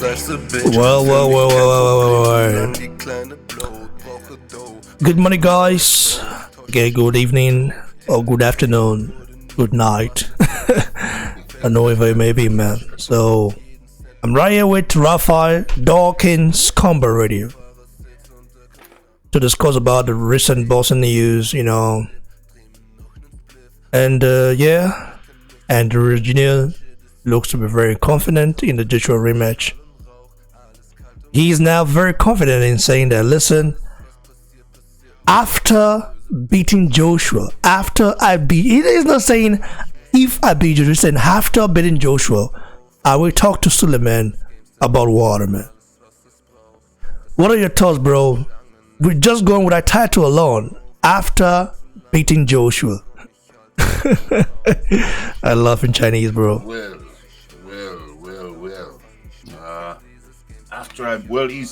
Well. Good morning, guys. Okay, good evening, or good afternoon, good night. I know if I may be, man. So, I'm right here with Raphael Dawkins Combo Radio to discuss about the recent Boston news, and yeah, and Virginia looks to be very confident in the Joshua rematch. He is now very confident in saying that, listen, after beating Joshua, after I beat, he is not saying if I beat Joshua, he's saying after beating Joshua, I will talk to Suleiman about Waterman. What are your thoughts, bro? We're just going with that title alone. After beating Joshua. I love in Chinese, bro. Well.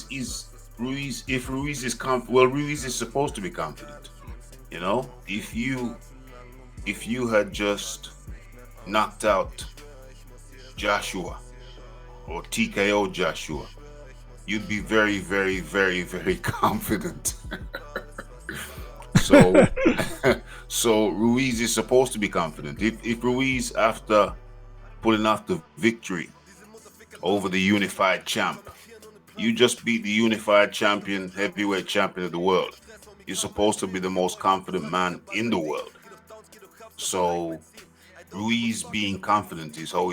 He's Ruiz. If Ruiz is Ruiz is supposed to be confident. If you had just knocked out Joshua or TKO Joshua, you'd be very, very, very, very confident. So Ruiz is supposed to be confident. If Ruiz, after pulling off the victory over the unified champ, you just beat the unified champion, heavyweight champion of the world, you're supposed to be the most confident man in the world. So Ruiz being confident is how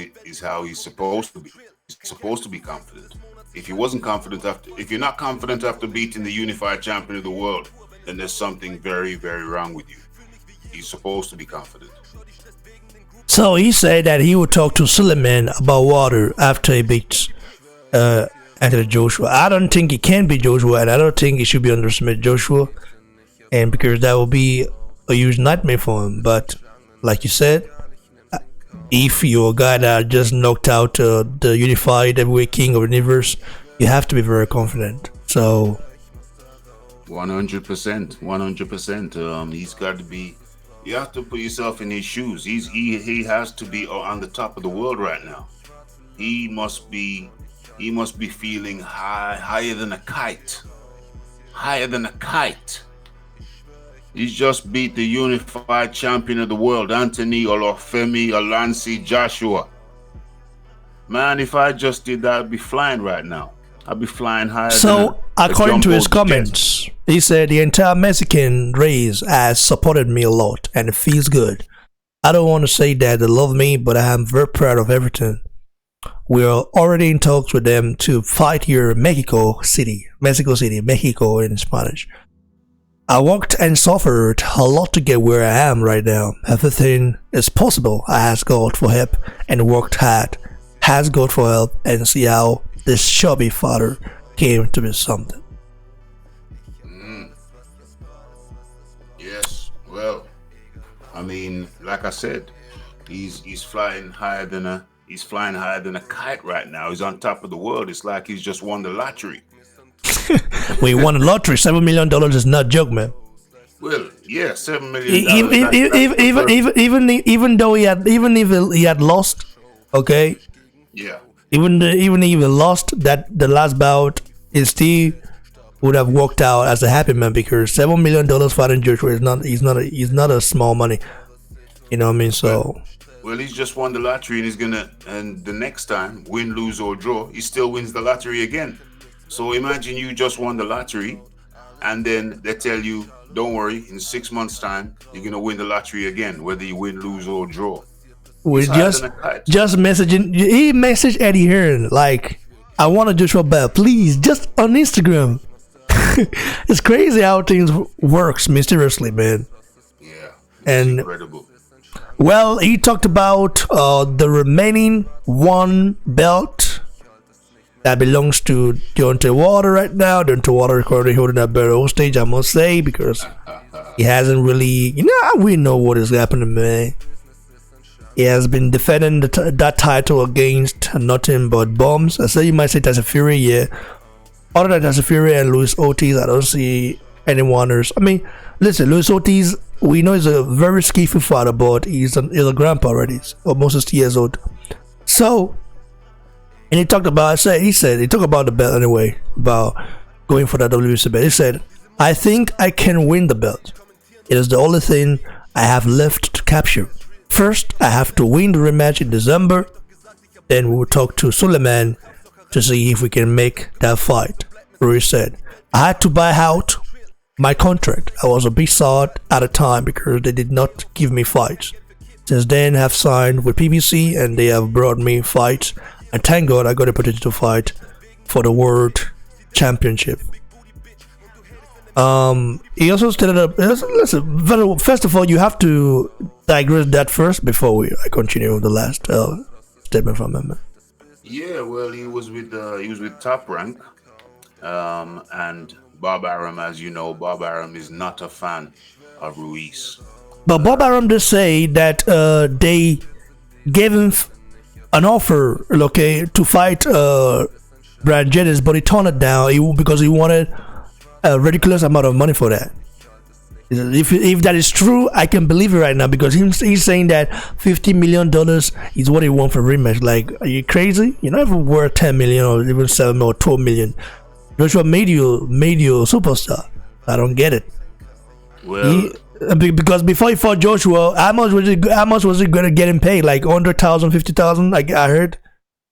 he's supposed to be. He's supposed to be confident. If you're not confident after beating the unified champion of the world, then there's something very, very wrong with you. He's supposed to be confident. So he said that he would talk to Suleiman about water after he beats Anthony Joshua. I don't think he can beat Joshua, and I don't think he should be underestimated Joshua, and because that will be a huge nightmare for him. But like you said, if you're a guy that just knocked out the unified heavyweight king of the universe, you have to be very confident. So 100%. He's got to be. You have to put yourself in his shoes. He has to be on the top of the world right now. He must be feeling higher than a kite. Higher than a kite. He's just beat the unified champion of the world, Anthony Olufemi Olansi Joshua. Man, if I just did that, I'd be flying right now. I'd be flying higher. So, according to his comments, he said the entire Mexican race has supported me a lot and it feels good. I don't want to say that they love me, but I am very proud of everything. We are already in talks with them to fight here in Mexico City, Mexico in Spanish. I worked and suffered a lot to get where I am right now. Everything is possible. I asked God for help and worked hard. Asked God for help and see how this chubby father came to be something. Yes, well, I mean, like I said, he's flying higher than a kite right now. He's on top of the world. It's like he's just won the lottery. When you won the lottery, $7 million is not a joke, man. Well, yeah, $7 million. Even if he had lost, okay. Yeah. Even if he lost the last bout, he still would have walked out as a happy man because $7 million fighting Joshua is not a small money. You know what I mean? So. Well, he's just won the lottery, and the next time, win, lose or draw, he still wins the lottery again. So imagine you just won the lottery, and then they tell you, don't worry, in 6 months' time, you're gonna win the lottery again, whether you win, lose or draw. We just messaging. He messaged Eddie Hearn like, I want a Joshua belt, please, just on Instagram. It's crazy how things works mysteriously, man. Yeah, and incredible. Well, he talked about the remaining one belt that belongs to Deontay Wilder right now. Deontay Wilder is currently holding that belt hostage, I must say, because he hasn't really, we know what is happening, man. He has been defending that title against nothing but bombs. I say you might say Tyson Fury, yeah. Other than Tyson Fury and Luis Ortiz, I don't see anyone else. I mean, listen, Luis Ortiz, we know he's a very skillful fighter, but he's a grandpa already, almost 60 years old. So, And he talked about, he talked about the belt anyway, about going for that WBC belt. He said, I think I can win the belt. It is the only thing I have left to capture. First, I have to win the rematch in December. Then we will talk to Suleiman to see if we can make that fight. Ruiz said, I had to buy out my contract. I was a bit sad at the time because they did not give me fights. Since then, I have signed with PBC and they have brought me fights. And thank God I got a opportunity to fight for the World Championship. He also stated up. Listen, first of all, you have to digress that first before I continue with the last statement from him. Yeah, well, he was with Top Rank, and Bob Arum, as you know, Bob Arum is not a fan of Ruiz. But Bob Arum did say that they gave him an offer, okay, to fight Brad Jennings, but he turned it down because he wanted a ridiculous amount of money for that. If that is true, I can believe it right now because he's saying that $50 million is what he wants for Rematch. Like, are you crazy? You're not even worth 10 million or even 7 or 12 million. Joshua made you a superstar. I don't get it. Well, because before he fought Joshua, how much was he going to get him paid? Like 100,000, 50,000? Like I heard.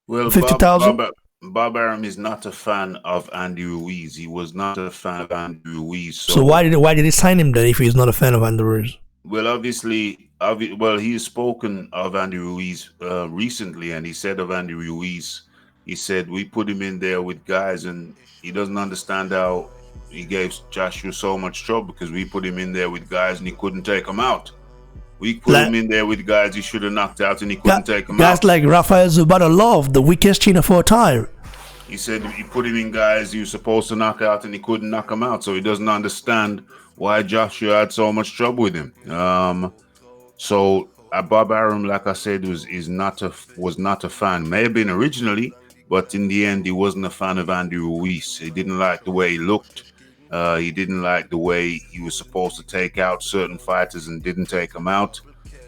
Well, 50,000. Bob Arum is not a fan of Andy Ruiz. He was not a fan of Andy Ruiz. So why did he sign him then if he's not a fan of Andy Ruiz? Well, obviously, he has spoken of Andy Ruiz recently, and he said of Andy Ruiz, he said we put him in there with guys, and he doesn't understand how he gave Joshua so much trouble because we put him in there with guys and he couldn't take them out. We put him in there with guys he should have knocked out and he couldn't take them out. Guys like Rafael Zubatalov, the weakest China of all time. He said he put him in guys he was supposed to knock out and he couldn't knock them out. So he doesn't understand why Joshua had so much trouble with him. So Bob Arum, like I said, was not a fan. May have been originally, but in the end, he wasn't a fan of Andy Ruiz. He didn't like the way he looked. He didn't like the way he was supposed to take out certain fighters and didn't take them out.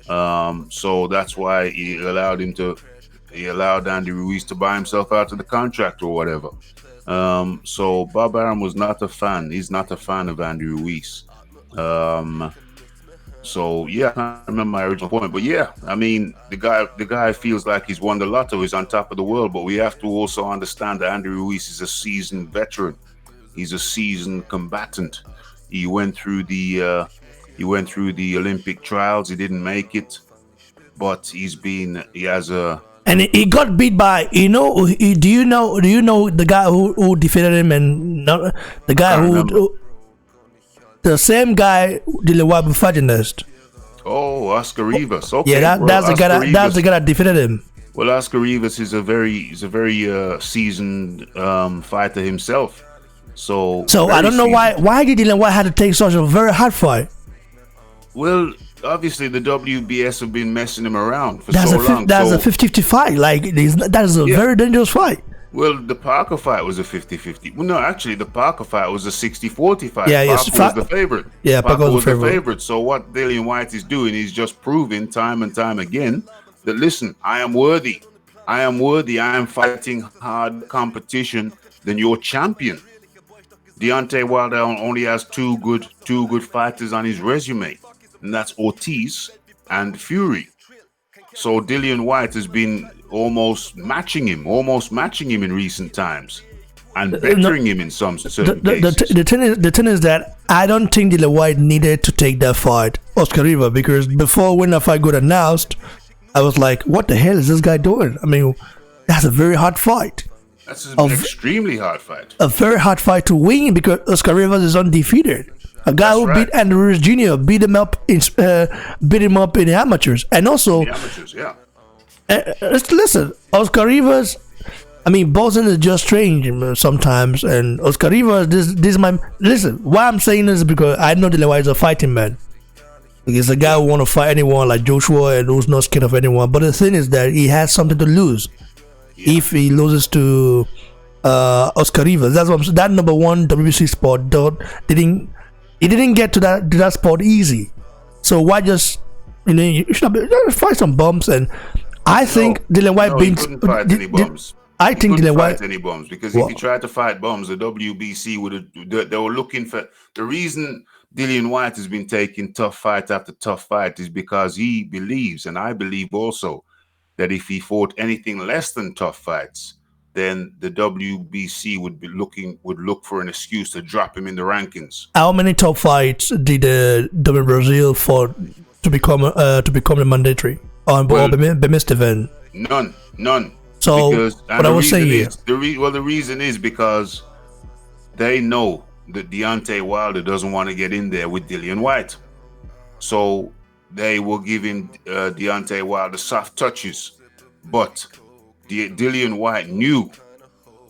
So that's why he allowed Andy Ruiz to buy himself out of the contract or whatever. So Bob Arum was not a fan. He's not a fan of Andy Ruiz. So yeah, I can't remember my original point, but yeah, I mean, the guy feels like he's won the lotto. He's on top of the world, but we have to also understand that Andy Ruiz is a seasoned veteran. He's a seasoned combatant. He went through the Olympic trials. He didn't make it, but and he got beat by, do you know the guy who defeated him and not the guy who the same guy Dillian Whyte was fighting next. Oh, Oscar Rivas. Okay, yeah, that's the guy that defeated him. Well, Oscar Rivas is a very seasoned fighter himself. So I don't know why did Dillian Whyte had to take such a very hard fight. Well, obviously the WBS have been messing him around for so long. That's a 50-50 fight. Like that is a very dangerous fight. Well, the Parker fight was a 50-50. Well, no, actually, the Parker fight was a 60-40 fight. Yeah, Parker was the favorite. Yeah, Parker was the favorite. So what Dillian Whyte is doing is just proving time and time again that, listen, I am worthy. I am fighting hard competition than your champion. Deontay Wilder only has two good fighters on his resume, and that's Ortiz and Fury. So Dillian Whyte has been almost matching him in recent times, and bettering him in some certain cases. The thing is that I don't think Dillian Whyte needed to take that fight, Oscar Rivas, because before when the fight got announced, I was like, what the hell is this guy doing? I mean, that's a very hard fight. That's an extremely hard fight. A very hard fight to win because Oscar Rivas is undefeated. A guy who beat Andy Ruiz Jr. beat him up in the amateurs, and also the amateurs, yeah. Listen, Oscar Rivas. I mean, boxing is just strange sometimes, and Oscar Rivas. This is my listen. Why I'm saying this is because I know Dillian Whyte is a fighting man. He's a guy who want to fight anyone like Joshua and who's not scared of anyone. But the thing is that he has something to lose. Yeah. If he loses to Oscar Rivas, that's what that number one WBC spot he didn't get to that spot easy. So why just you should fight some bumps, and I think Dillian Whyte couldn't fight any bumps. I think couldn't Dillian fight Whyte. any bums because if Well, he tried to fight bums, the WBC would have. They were looking for the reason Dillian Whyte has been taking tough fight after tough fight is because he believes, and I believe also, that if he fought anything less than tough fights, then the WBC would look for an excuse to drop him in the rankings. how many top fights did W Brazil fought to become a mandatory or be missed event? None. So because, what I was saying is the reason is because they know that Deontay Wilder doesn't want to get in there with Dillian Whyte, so they will give him Deontay Wilder soft touches. But Dillian Whyte knew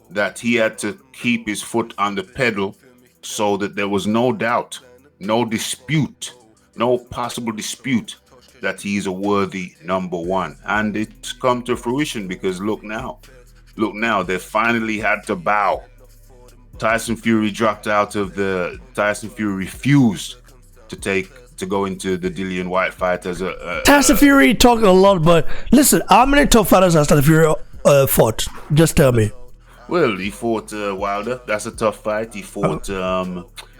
that he had to keep his foot on the pedal so that there was no doubt, no dispute, no possible dispute that he's a worthy number one. And it's come to fruition because look now, they finally had to bow. Tyson Fury dropped out of Tyson Fury refused to go into the Dillian Whyte fight as a Tyson Fury talking a lot, but listen, how many top fighters has Tyson Fury fought? Just tell me. Well, he fought Wilder. That's a tough fight. He fought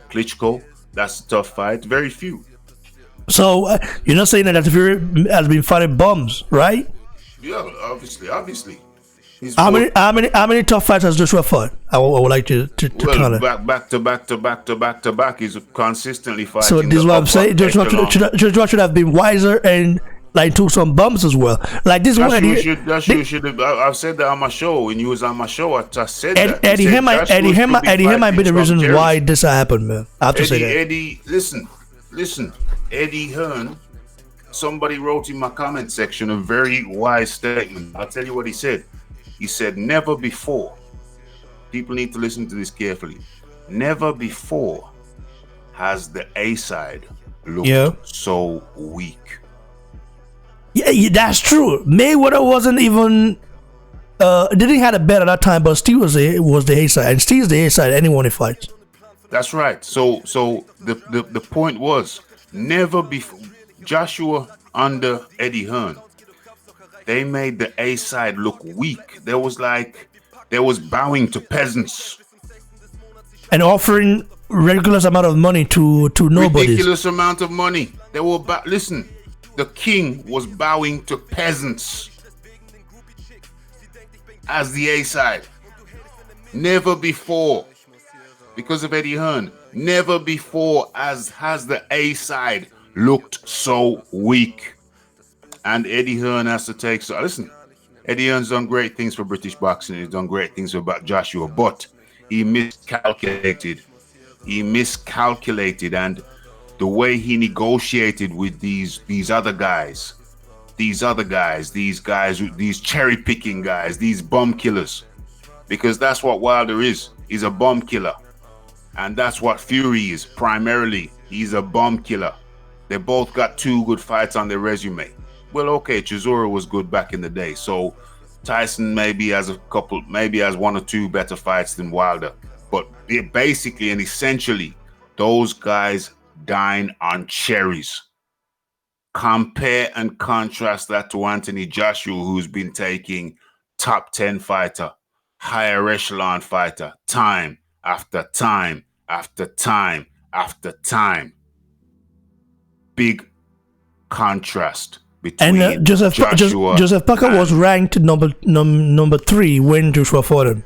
Klitschko. That's a tough fight. Very few. So you're not saying that Tyson Fury has been fighting bums, right? Yeah, obviously. How many tough fights has Joshua fought? I would like to well, back to back. He's consistently fighting. So this is what I'm saying. Joshua should have been wiser and like took some bumps as well. Like this one. I've said that on my show. When you was on my show, I said that. Eddie Hearn might be the reason why this happened, man. I have to say that. Eddie, listen. Eddie Hearn. Somebody wrote in my comment section a very wise statement. I'll tell you what he said. He said, never before, people need to listen to this carefully, never before has the A side looked so weak. Yeah, that's true. Mayweather wasn't even, didn't have a bet at that time, but Steve was the A side, and Steve's the A side anyone he fights. That's right. So the point was, never before, Joshua under Eddie Hearn, they made the A side look weak. They was bowing to peasants and offering ridiculous amount of money to nobody. Ridiculous amount of money. They were listen. The king was bowing to peasants as the A side. Never before, because of Eddie Hearn, never before has the A side looked so weak. And Eddie Hearn has to take. So listen, Eddie Hearn's done great things for British boxing. He's done great things for Joshua, but he miscalculated. And the way he negotiated with these other guys, these cherry picking guys, these bum killers, because that's what Wilder is. He's a bum killer, and that's what Fury is primarily. He's a bum killer. They both got 2 good fights on their resume. Well, okay, Chisora was good back in the day, so Tyson maybe has 1 or 2 better fights than Wilder. But basically and essentially, those guys dine on cherries. Compare and contrast that to Anthony Joshua, who's been taking top 10 fighter, higher echelon fighter, time after time after time after time. Big contrast. And Joseph Parker was ranked number 3 when Joshua fought him.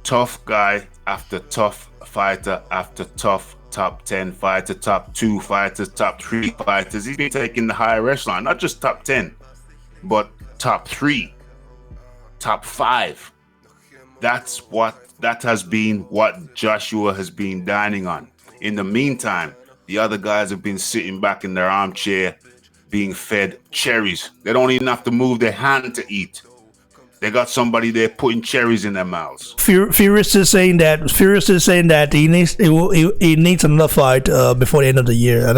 Tough guy after tough fighter after tough top 10 fighter, top 2 fighters, top 3 fighters. He's been taking the higher echelon, not just top 10, but top 3, top 5. That has been what Joshua has been dining on. In the meantime, the other guys have been sitting back in their armchair being fed cherries. They don't even have to move their hand to eat. They got somebody there putting cherries in their mouths. Furious is saying that he needs another fight before the end of the year,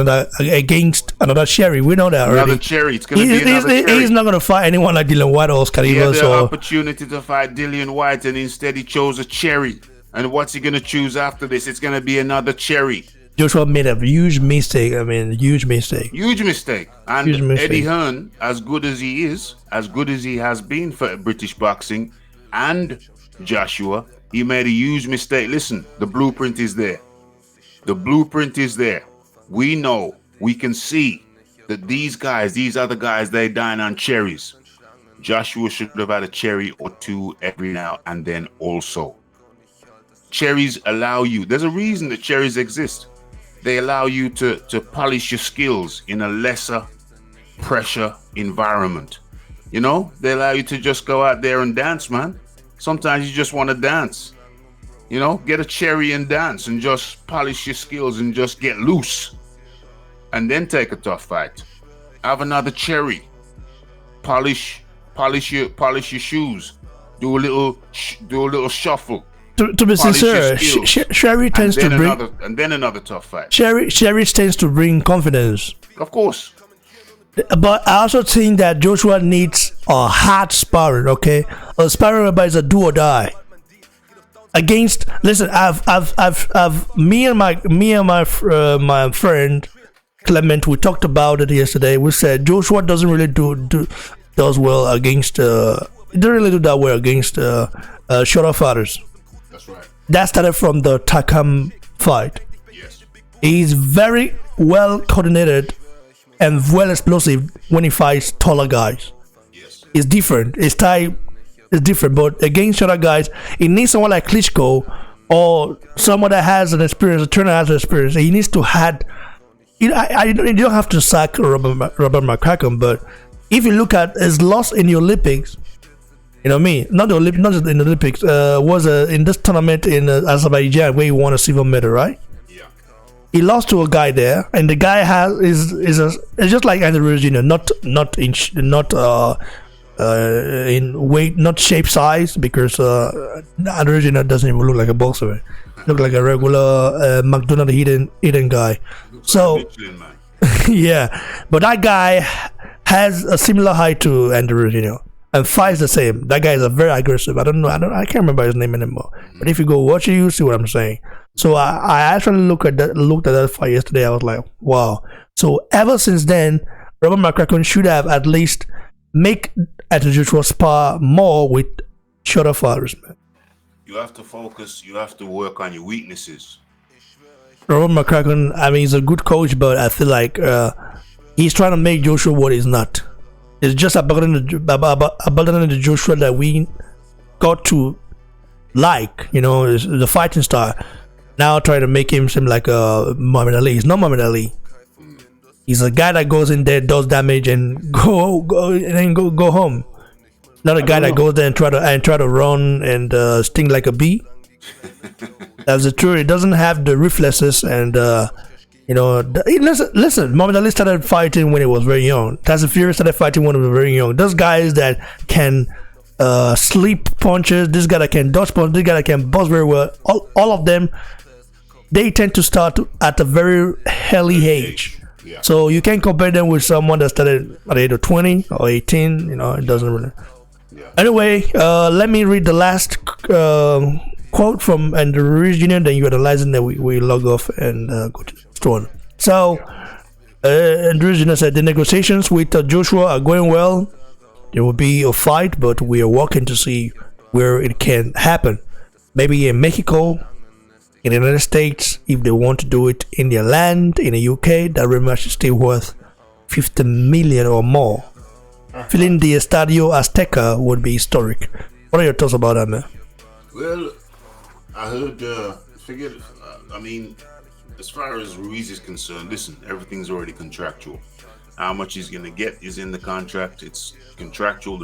against another cherry. We know that already. Another cherry. It's gonna be another cherry. He's not gonna fight anyone like Dillian Whyte or Oscar. He had the opportunity to fight Dillian Whyte, and instead he chose a cherry. And what's he gonna choose after this? It's gonna be another cherry. Joshua made a huge mistake. Huge mistake. And huge mistake. Eddie Hearn, as good as he is, as good as he has been for British boxing, and Joshua, he made a huge mistake. Listen, the blueprint is there. The blueprint is there. We know, we can see that these other guys, they dine on cherries. Joshua should have had a cherry or two every now and then also. Cherries allow you, there's a reason that cherries exist. They allow you to polish your skills in a lesser pressure environment. You know, they allow you to just go out there and dance, man. Sometimes you just want to dance. You know, get a cherry and dance and just polish your skills and just get loose. And then take a tough fight. Have another cherry. Polish your shoes. Do a little shuffle. To be sincere, Sherry tends to bring another tough fight. Sherry tends to bring confidence. Of course. But I also think that Joshua needs a hard sparring. Okay, a sparring whereby it's a do or die. Against, listen, I've me and my friend Clement, we talked about it yesterday. We said Joshua doesn't really does well against. He doesn't really do that well against shorter fighters. That's right. That started from the Takam fight. Yes. He's very well coordinated and well explosive when he fights taller guys. Yes. It's different. His type is different, but against shorter guys, he needs someone like Klitschko or someone that has an experience, a trainer has an experience. He needs to have. You don't have to sack Robert McCracken, but if you look at his loss in the Olympics, you know what I mean? Not just in the Olympics, was in this tournament in Azerbaijan where he won a silver medal, right? Yeah. He lost to a guy there, and the guy is just like Andy Ruiz Jr., not in weight, not shape size, because Andy Ruiz Jr. doesn't even look like a boxer. Look like a regular McDonald's eating guy. So yeah, but that guy has a similar height to Andy Ruiz Jr. and fights the same. That guy is a very aggressive. I can't remember his name anymore. But if you go watch it, you see what I'm saying. So I actually looked at that fight yesterday. I was like, wow. So ever since then, Robert McCracken should have at least make Joshua spar more with shorter fighters, man. You have to focus. You have to work on your weaknesses. Robert McCracken, I mean, he's a good coach, but I feel like he's trying to make Joshua what he's not. It's just abandoning the Joshua that we got to like, you know, the fighting style. Now trying to make him seem like a Muhammad Ali. He's not Muhammad Ali. He's a guy that goes in there, does damage, and go and then go home. Not a guy that goes there and try to run and sting like a bee. That's the truth. He doesn't have the reflexes, and you know. Listen. Muhammad Ali started fighting when he was very young. Tyson Fury started fighting when he was very young. Those guys that can sleep punches, this guy that can dodge punches, this guy that can bust very well. All of them, they tend to start at a very early age. Yeah. So you can't compare them with someone that started at the age of 20 or 18. You know, it doesn't really. Yeah. Anyway, let me read the last quote from Andrew Ruiz Jr. Then you analyze it, then we log off and go to the store. So, Andrew Ruiz Jr. said the negotiations with Joshua are going well. There will be a fight, but we are working to see where it can happen. Maybe in Mexico, in the United States, if they want to do it in their land, in the UK, that rematch is still worth 50 million or more. Filling the Estadio Azteca would be historic. What are your thoughts about that, man? Well, I heard, I mean, as far as Ruiz is concerned, listen, everything's already contractual. How much he's going to get is in the contract. It's contractual.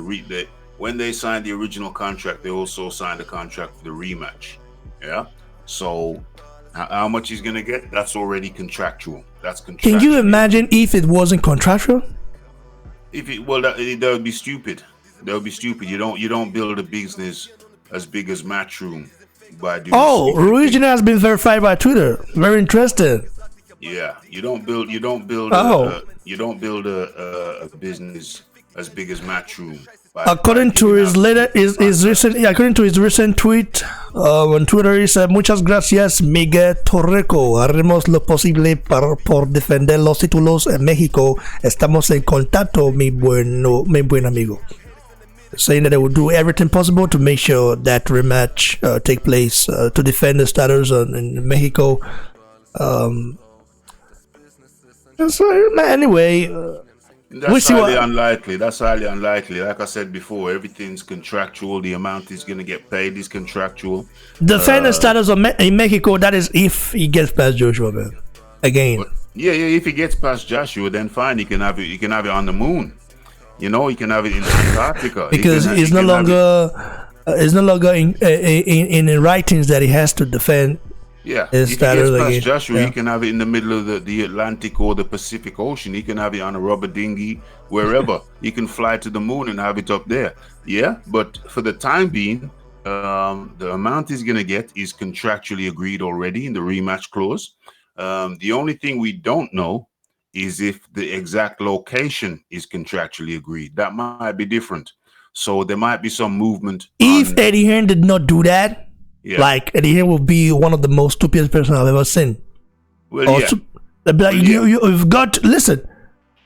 When they signed the original contract, they also signed a contract for the rematch. Yeah? So, how much he's going to get, that's already contractual. That's contractual. Can you imagine if it wasn't contractual? That would be stupid. That would be stupid. You don't build a business as big as Matchroom by doing. Oh, Ruiz Jr. has been verified by Twitter. Very interesting. Yeah, you don't build a business as big as Matchroom. According to his recent tweet on Twitter, he said, "Muchas gracias, Miguel Torreco. Haremos lo posible por defender los títulos en México. Estamos en contacto, mi buen amigo." saying that they will do everything possible to make sure that rematch take place to defend the status in Mexico. So anyway, that's highly unlikely. That's highly unlikely. Like I said before, everything's contractual. The amount he's going to get paid is contractual. Defend the status in Mexico. That is if he gets past Joshua, man. Again. But, yeah. If he gets past Joshua, then fine. He can have it. He can have it on the moon. You know, he can have it in Antarctica because it's no longer in the writings that he has to defend. Yeah, if he gets past again. Joshua, he can have it in the middle of the Atlantic or the Pacific Ocean. He can have it on a rubber dinghy, wherever. He can fly to the moon and have it up there. Yeah, but for the time being, the amount he's going to get is contractually agreed already in the rematch clause. The only thing we don't know is if the exact location is contractually agreed. That might be different. So there might be some movement. If Eddie Hearn did not do that, like Eddie Hearn will be one of the most stupidest person I've ever seen. Well, you've got to listen.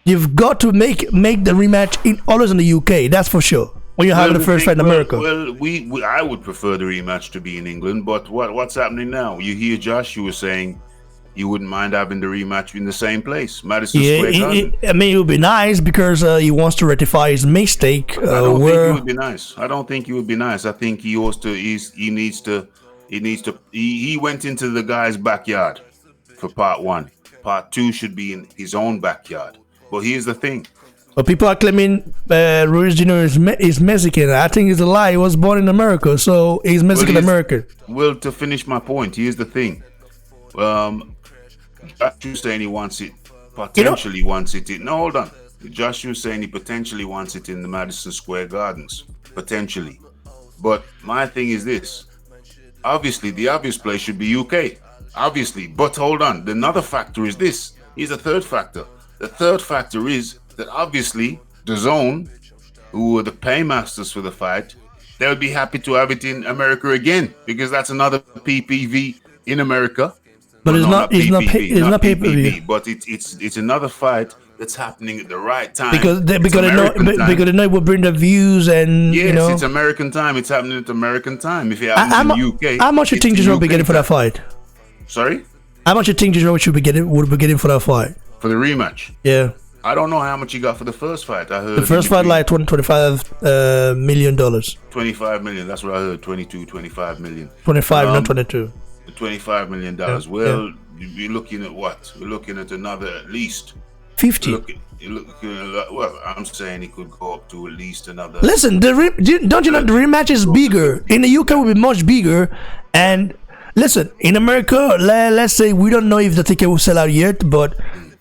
You've got to make the rematch always in the UK. That's for sure. When you're having the first fight in America. Well, I would prefer the rematch to be in England. But what's happening now? You hear Joshua saying you wouldn't mind having the rematch in the same place, Madison Square Garden. I mean, it would be nice because he wants to rectify his mistake. I don't think it would be nice. I don't think it would be nice. I think he wants to. He went into the guy's backyard for part one. Part two should be in his own backyard. But here's the thing. But people are claiming Ruiz Jr. is Mexican. I think it's a lie. He was born in America, so he's Mexican American. Well, to finish my point, here's the thing. Joshua saying he wants it, potentially wants it. No, hold on. Joshua saying he potentially wants it in the Madison Square Gardens, potentially. But my thing is this. Obviously, the obvious place should be UK. Obviously. But hold on. Another factor is this. Here's the third factor. The third factor is that obviously DAZN, who are the paymasters for the fight, they would be happy to have it in America again because that's another PPV in America. But it's not pay-per-view. But it's another fight that's happening at the right time because they know it will bring the views and it's American time. It's happening at American time. If it happens in UK, how much you think Joshua will be getting for that fight? Sorry, how much you think Joshua would be getting for that fight for the rematch? Yeah, I don't know how much he got for the first fight. I heard the first fight like $25 million. 25 million. That's what I heard. 25 million. 25, not 22. $25 million. Well, we're looking at what? We're looking at another at least 50. Well, I'm saying it could go up to at least another. Listen, don't you know the rematch is bigger in the UK? Will be much bigger. And listen, in America, let's say we don't know if the ticket will sell out yet, but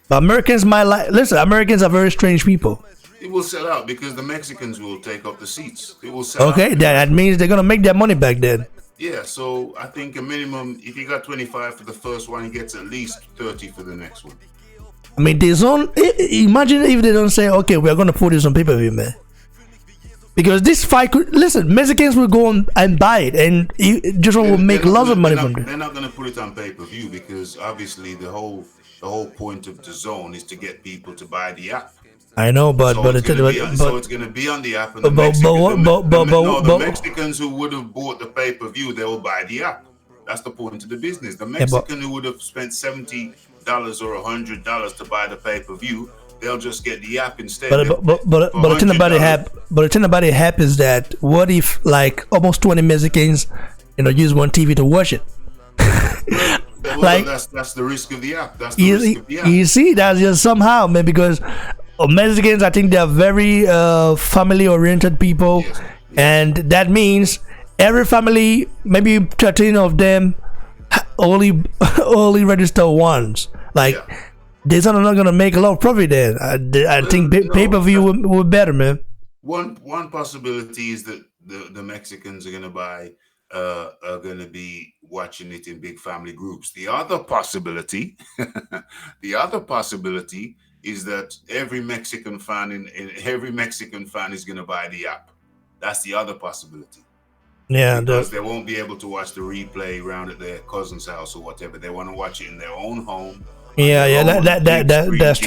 Americans might like. Listen, Americans are very strange people. It will sell out because the Mexicans will take up the seats. It will sell out. Okay, that means they're gonna make their money back then. Yeah, so I think a minimum, if you got 25 for the first one, he gets at least 30 for the next one. I mean, imagine if they don't say, okay, we're going to put this on pay-per-view, man. Because this fight could, listen, Mexicans will go on and buy it, and Joshua will make lots of money from it. They're not going to put it on pay-per-view because obviously the whole point of DAZN is to get people to buy the app. I know, but so it's going to be on the app, and the Mexicans who would have bought the pay-per-view, they will buy the app. That's the point of the business. The Mexican who would have spent $70 or $100 to buy the pay-per-view, they'll just get the app instead. But the thing about the app is that what if like almost 20 Mexicans, use one TV to watch it? Like that's the risk of the app. That's the risk of the app. You see, that's just somehow, man, because Mexicans, I think they are very family-oriented people, yes. And that means every family, maybe 13 of them, only register once. Like, they're not gonna make a lot of profit there. I think pay-per-view will be better, man. One possibility is that the Mexicans are gonna be watching it in big family groups. The other possibility, is that every Mexican fan is gonna buy the app. That's the other possibility. Yeah, because they won't be able to watch the replay around at their cousin's house or whatever. They want to watch it in their own home. That's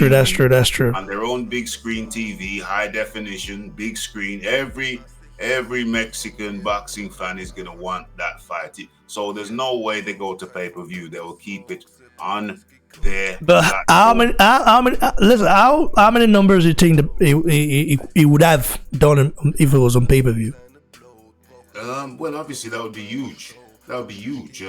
true. On their own big screen TV, high definition, big screen. Every every Mexican boxing fan is gonna want that fight. So there's no way they go to pay-per-view. They will keep it on their But platform. listen, how many numbers do you think he would have done if it was on pay-per-view? Well, obviously that would be huge. That would be huge.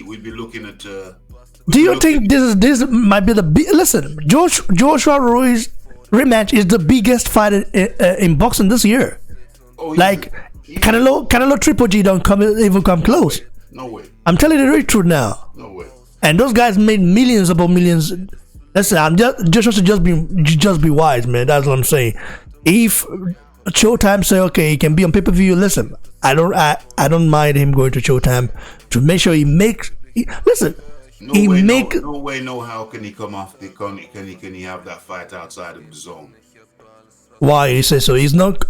We'd be looking at. Do you think this might be the big? Listen, Joshua Ruiz rematch is the biggest fight in boxing this year. Oh, Like Canelo Triple G don't even come close. No way. I'm telling you the truth now. No way. And those guys made millions upon millions. Listen, I'm just be wise, man. That's what I'm saying. If Showtime say okay, he can be on pay-per-view, listen, I don't mind him going to Showtime to make sure he makes. Listen, No he way, make no way, no how can he come off the can he have that fight outside of the zone? why he says so. He's not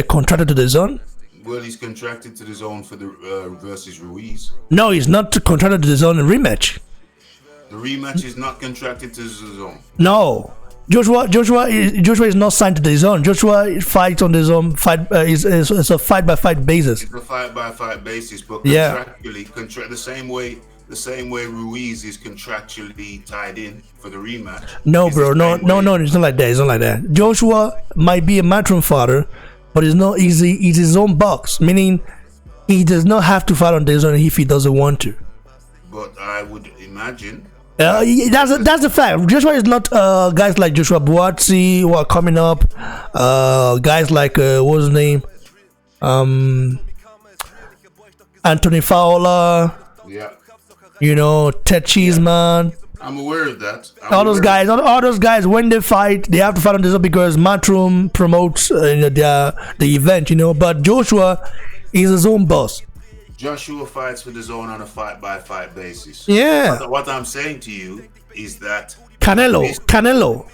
contracted to the zone. Well, he's contracted to the zone for the versus Ruiz. No, he's not contracted to the zone in rematch. The rematch is not contracted to the zone. No, Joshua is not signed to the zone. Joshua fights on the zone. It's a fight by fight basis. It's a fight by fight basis, but Yeah. contractually, the same way Ruiz is contractually tied in for the rematch. No, It's bro, the no, same no, way- no, it's not like that. It's not like that. Joshua might be a matchroom fighter, but it's not easy. It's his own box, meaning he does not have to fight on the zone if he doesn't want to. But I would imagine. That's the fact. Joshua is not guys like Joshua Buatsi who are coming up. Guys like what's his name? Anthony Fowler. Yeah, You know, Ted Cheeseman. I'm aware of that. All those guys, when they fight, they have to fight on this because Matchroom promotes the event, you know. But Joshua is his own boss. Joshua fights for the zone on a fight by fight basis. Yeah. What I'm saying to you is that Canelo.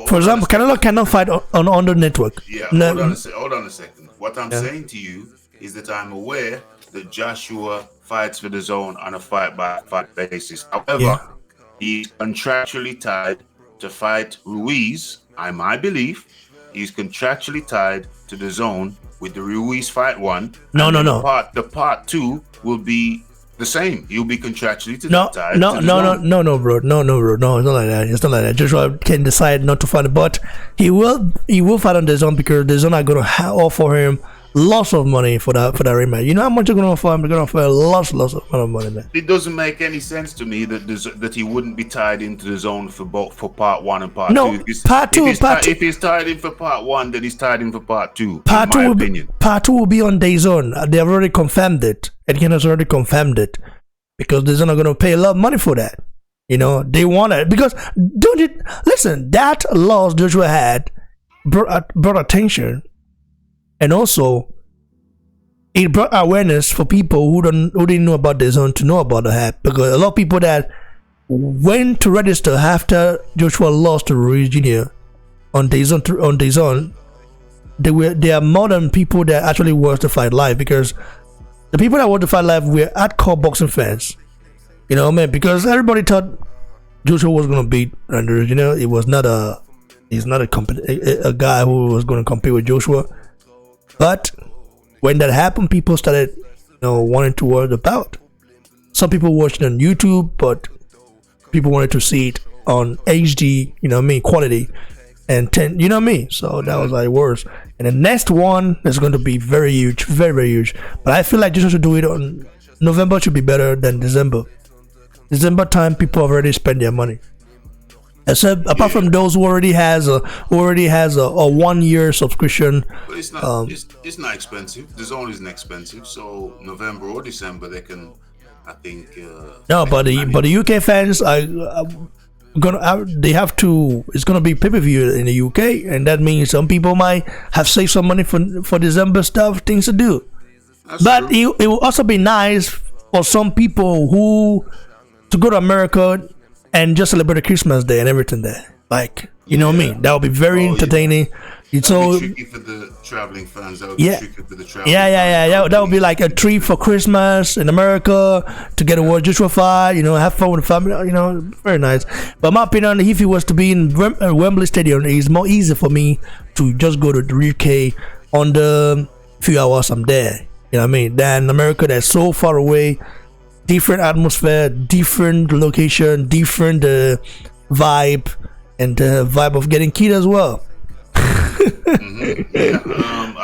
For example, Canelo cannot fight on the network. Yeah, No, hold on a second. What I'm saying to you is that I'm aware that Joshua fights for the zone on a fight by fight basis. However, he's contractually tied to fight Ruiz. I believe he's contractually tied to the zone with the Ruiz fight one. No. The part two will be the same. He'll be contractually tied. No, to the zone. bro. No, it's not like that. It's not like that. Joshua can decide not to fight, but he will fight on the zone because the zone are gonna offer him lots of money for that rematch. You know how much they're gonna offer him? They're gonna offer lots of money, man. It doesn't make any sense to me that he wouldn't be tied into the zone for part one and part No, two. part two. If he's tied in for part one, then he's tied in for part two. Part in my two, opinion. Part two will be on DAZN. They have already confirmed it. Etienne has already confirmed it because DAZN are gonna pay a lot of money for that. You know, they want it because listen, that loss Joshua had brought attention. And also, it brought awareness for people who didn't know about the zone to know about the hype. Because a lot of people that went to register after Joshua lost to Ruiz Jr. on the zone, they are more than people that actually watched the fight live. Because the people that watched the fight live were hardcore boxing fans. You know, man, because everybody thought Joshua was gonna beat Randers. You know, he's not a guy who was gonna compete with Joshua. But when that happened, people started, wanting to watch the bout. Some people watched it on YouTube, but people wanted to see it on HD, quality, and 10, So that was like worse. And the next one is going to be very huge, very, very huge. But I feel like just to do it on November should be better than December. December time, people have already spent their money. Except apart from those who already has a 1 year subscription. But it's not it's not expensive. The zone isn't expensive, so November or December they can, I think. No, but the UK fans are they have to. It's gonna be pay-per-view in the UK, and that means some people might have saved some money for December stuff, things to do. But it will also be nice for some people to go to America and just celebrate the Christmas Day and everything there. Like, you know what I mean? That would be very entertaining. That So would be tricky for the traveling fans. That would be tricky for the traveling fans. That would be like a treat for Christmas in America to get a watch Joshua fight, have fun with the family, very nice. But my opinion, if he was to be in Wembley Stadium, it's more easy for me to just go to the UK on the few hours I'm there. You know what I mean? Than America, that's so far away, different atmosphere, different location, different vibe, and the vibe of getting kid as well.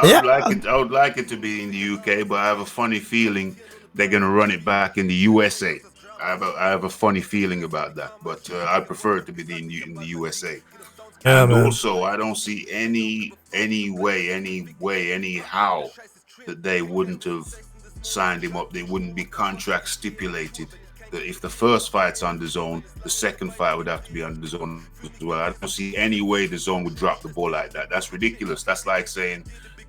Yeah. I would like it to be in the UK, but I have a funny feeling they're gonna run it back in the USA. I have a funny feeling about that, but I prefer it to be in the USA. Yeah, And man. also, I don't see any way, anyhow that they wouldn't have signed him up. They wouldn't be contract stipulated that if the first fight's on the zone, the second fight would have to be on the zone as well. I don't see any way the zone would drop the ball like that. That's ridiculous. That's like saying,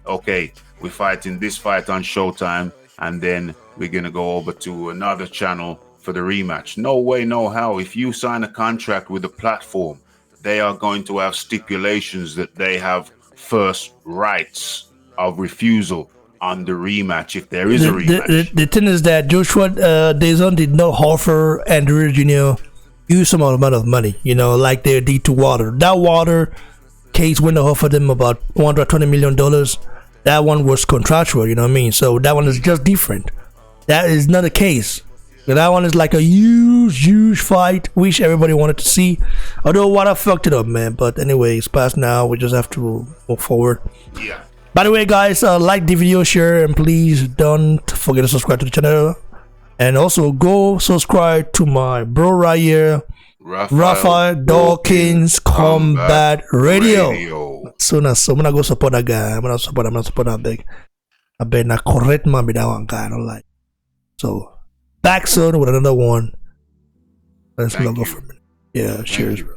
okay, we're fighting this fight on Showtime, and then we're gonna go over to another channel for the rematch. No way, no how. If you sign a contract with a platform, they are going to have stipulations that they have first rights of refusal on the rematch if there is a rematch. The thing is that Joshua DAZN did not offer Andrew Jr. huge amount of money, you know, like they did to Water. That Water case when they offered them about $120 million, that one was contractual, you know what I mean? So that one is just different. That is not the case. That one is like a huge fight, which everybody wanted to see. Although Water fucked it up, man. But anyway, it's past now. We just have to move forward. Yeah. By the way, guys, like the video, share, and please don't forget to subscribe to the channel. And also go subscribe to my bro right here, Rafael Dawkins Combat Radio. So now, I'm gonna go support that guy. I'm gonna support that big. I bet not correct man be that one guy. I don't like. So back soon with another one. Let's go for a minute. Yeah, cheers, bro.